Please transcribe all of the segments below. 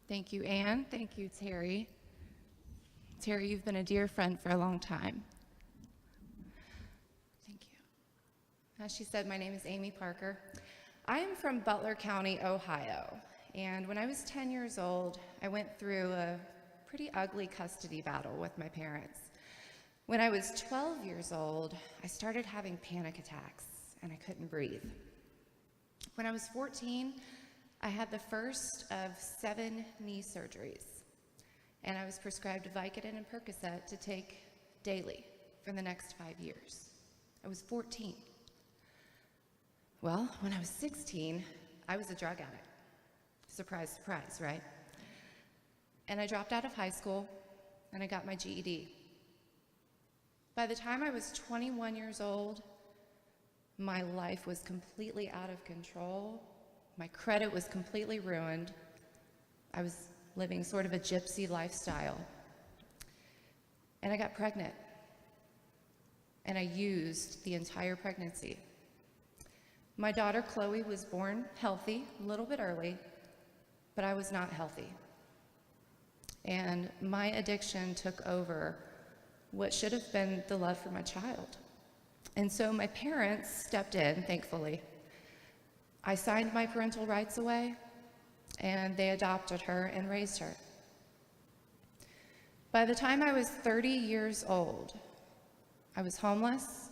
Thank you, Anne. Thank you, Terry. Terry, you've been a dear friend for a long time. Thank you. As she said, my name is Amy Parker. I am from Butler County, Ohio, and when I was 10 years old, I went through a pretty ugly custody battle with my parents. When I was 12 years old, I started having panic attacks, and I couldn't breathe. When I was 14, I had the first of 7 knee surgeries, and I was prescribed Vicodin and Percocet to take daily for the next 5 years. I was 14. Well, when I was 16, I was a drug addict. Surprise, surprise, right? And I dropped out of high school, and I got my GED. By the time I was 21 years old, my life was completely out of control. My credit was completely ruined. I was living sort of a gypsy lifestyle. And I got pregnant. And I used the entire pregnancy. My daughter Chloe was born healthy, a little bit early, but I was not healthy. And my addiction took over what should have been the love for my child. And so my parents stepped in, thankfully. I signed my parental rights away, and they adopted her and raised her. By the time I was 30 years old, I was homeless.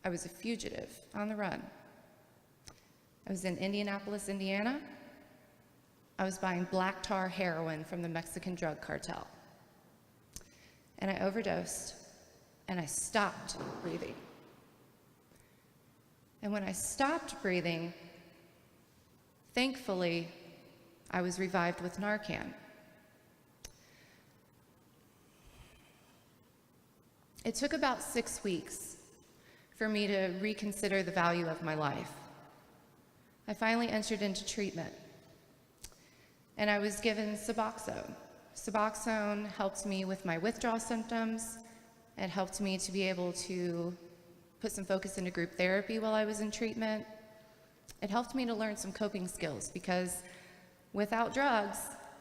I was a fugitive on the run. I was in Indianapolis, Indiana. I was buying black tar heroin from the Mexican drug cartel. And I overdosed, and I stopped breathing. And when I stopped breathing, thankfully, I was revived with Narcan. It took about 6 weeks for me to reconsider the value of my life. I finally entered into treatment, and I was given Suboxone. Suboxone helped me with my withdrawal symptoms. It helped me to be able to put some focus into group therapy while I was in treatment. It helped me to learn some coping skills because without drugs,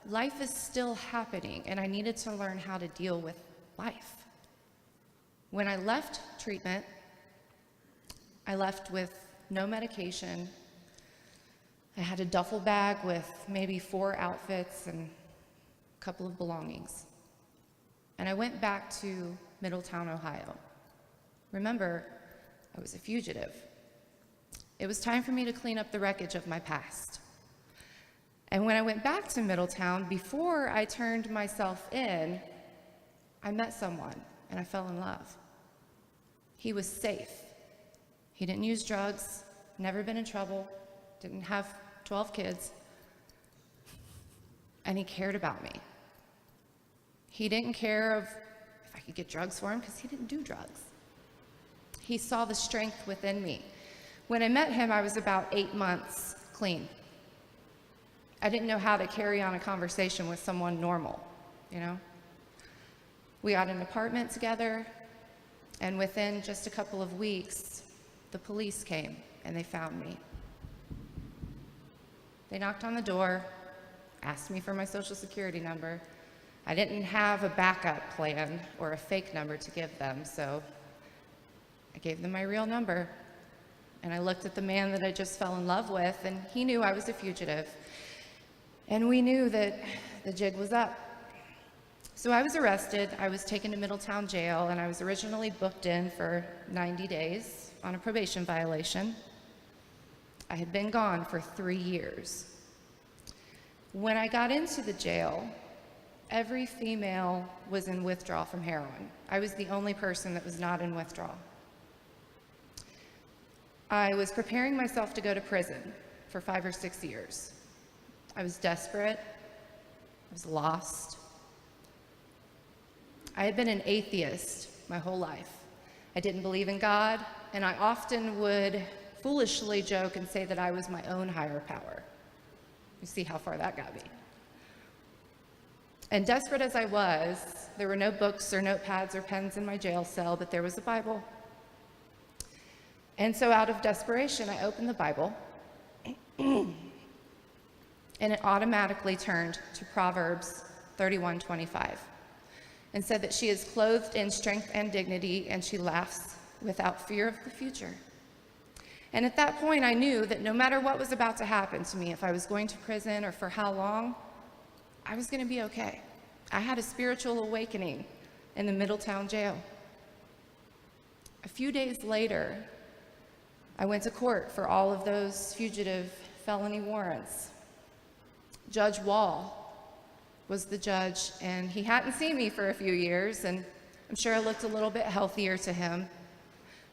life is still happening, and I needed to learn how to deal with life. When I left treatment, I left with no medication. I had a duffel bag with maybe 4 outfits and a couple of belongings. And I went back to Middletown, Ohio. Remember, I was a fugitive. It was time for me to clean up the wreckage of my past. And when I went back to Middletown, before I turned myself in, I met someone and I fell in love. He was safe. He didn't use drugs, never been in trouble, didn't have 12 kids, and he cared about me. He didn't care if I could get drugs for him because he didn't do drugs. He saw the strength within me. When I met him, I was about 8 months clean. I didn't know how to carry on a conversation with someone normal, you know? We got an apartment together, and within just a couple of weeks, the police came and they found me. They knocked on the door, asked me for my social security number. I didn't have a backup plan or a fake number to give them, so I gave them my real number. And I looked at the man that I just fell in love with, and he knew I was a fugitive. And we knew that the jig was up. So I was arrested. I was taken to Middletown jail, and I was originally booked in for 90 days on a probation violation. I had been gone for 3 years. When I got into the jail, every female was in withdrawal from heroin. I was the only person that was not in withdrawal. I was preparing myself to go to prison for 5 or 6 years. I was desperate. I was lost. I had been an atheist my whole life. I didn't believe in God, and I often would foolishly joke and say that I was my own higher power. You see how far that got me. And desperate as I was, there were no books or notepads or pens in my jail cell, but there was a Bible. And so out of desperation, I opened the Bible, and and it automatically turned to Proverbs 31:25 and said that she is clothed in strength and dignity, and she laughs without fear of the future. And at that point, I knew that no matter what was about to happen to me, if I was going to prison or for how long, I was going to be okay. I had a spiritual awakening in the Middletown jail. A few days later, I went to court for all of those fugitive felony warrants. Judge Wall was the judge, and he hadn't seen me for a few years, and I'm sure I looked a little bit healthier to him.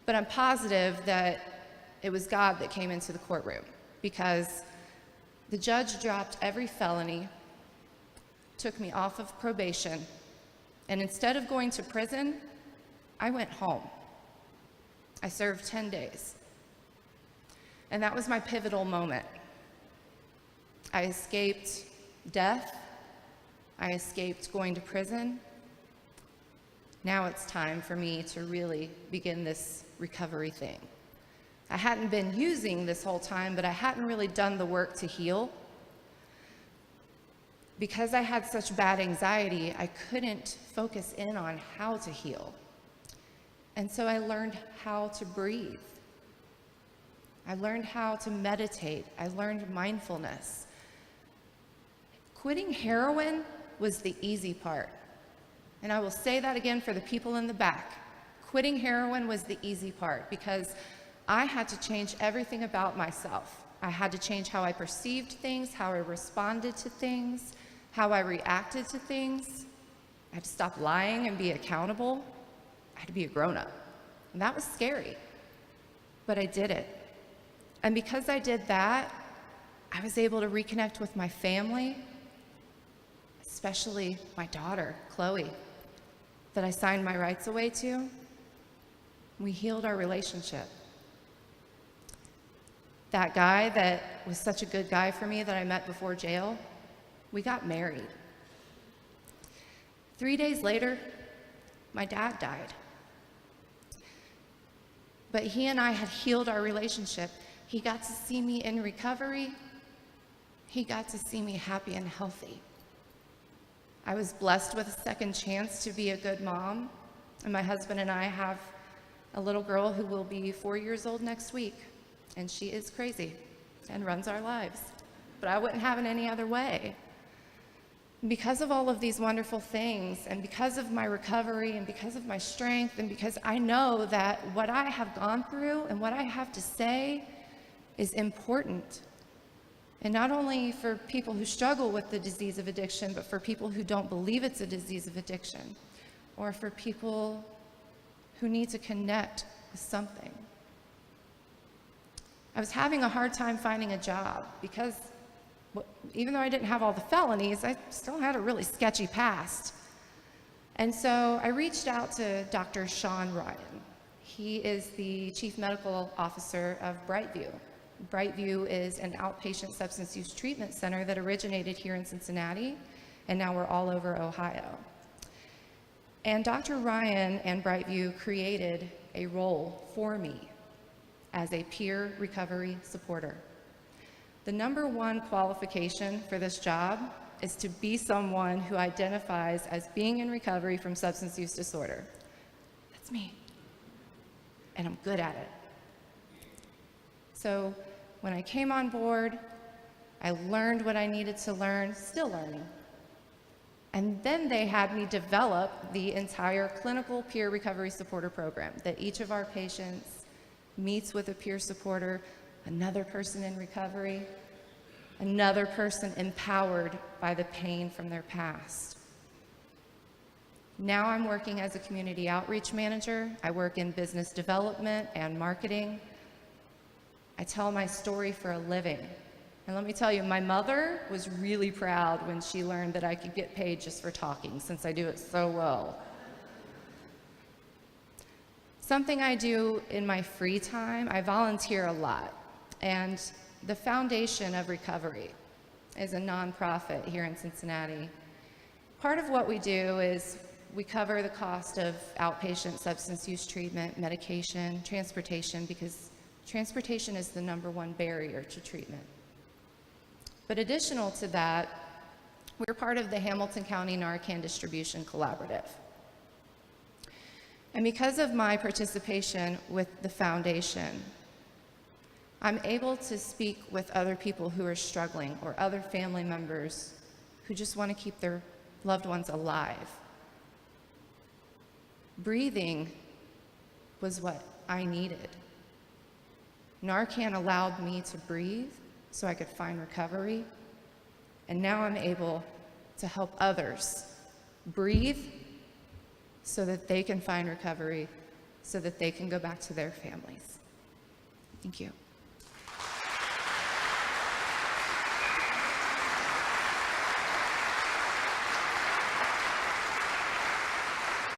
But I'm positive that it was God that came into the courtroom, because the judge dropped every felony, took me off of probation, and instead of going to prison, I went home. I served 10 days. And that was my pivotal moment. I escaped death. I escaped going to prison. Now it's time for me to really begin this recovery thing. I hadn't been using this whole time, but I hadn't really done the work to heal. Because I had such bad anxiety, I couldn't focus in on how to heal. And so I learned how to breathe. I learned how to meditate. I learned mindfulness. Quitting heroin was the easy part. And I will say that again for the people in the back. Quitting heroin was the easy part, because I had to change everything about myself. I had to change how I perceived things, how I responded to things, how I reacted to things. I had to stop lying and be accountable. I had to be a grown-up. And that was scary. But I did it. And because I did that, I was able to reconnect with my family, especially my daughter, Chloe, that I signed my rights away to. We healed our relationship. That guy that was such a good guy for me that I met before jail, we got married. 3 days later, my dad died. But he and I had healed our relationship. He got to see me in recovery. He got to see me happy and healthy. I was blessed with a second chance to be a good mom, and my husband and I have a little girl who will be 4 years old next week, and she is crazy and runs our lives. But I wouldn't have it any other way. Because of all of these wonderful things, and because of my recovery, and because of my strength, and because I know that what I have gone through and what I have to say is important. And not only for people who struggle with the disease of addiction, but for people who don't believe it's a disease of addiction, or for people who need to connect with something. I was having a hard time finding a job because even though I didn't have all the felonies, I still had a really sketchy past. And so I reached out to Dr. Sean Ryan. He is the Chief Medical Officer of BrightView. BrightView is an outpatient substance use treatment center that originated here in Cincinnati, and now we're all over Ohio. And Dr. Ryan and BrightView created a role for me as a peer recovery supporter. The number one qualification for this job is to be someone who identifies as being in recovery from substance use disorder. That's me. And I'm good at it. So when I came on board, I learned what I needed to learn, still learning. And then they had me develop the entire clinical peer recovery supporter program, that each of our patients meets with a peer supporter, another person in recovery, another person empowered by the pain from their past. Now I'm working as a community outreach manager. I work in business development and marketing. I tell my story for a living. And let me tell you, my mother was really proud when she learned that I could get paid just for talking, since I do it so well. Something I do in my free time, I volunteer a lot. And the Foundation of Recovery is a nonprofit here in Cincinnati. Part of what we do is we cover the cost of outpatient substance use treatment, medication, transportation, because transportation is the number one barrier to treatment. But additional to that, we're part of the Hamilton County Narcan Distribution Collaborative. And because of my participation with the foundation, I'm able to speak with other people who are struggling or other family members who just want to keep their loved ones alive. Breathing was what I needed. Narcan allowed me to breathe so I could find recovery, and now I'm able to help others breathe so that they can find recovery, so that they can go back to their families. Thank you.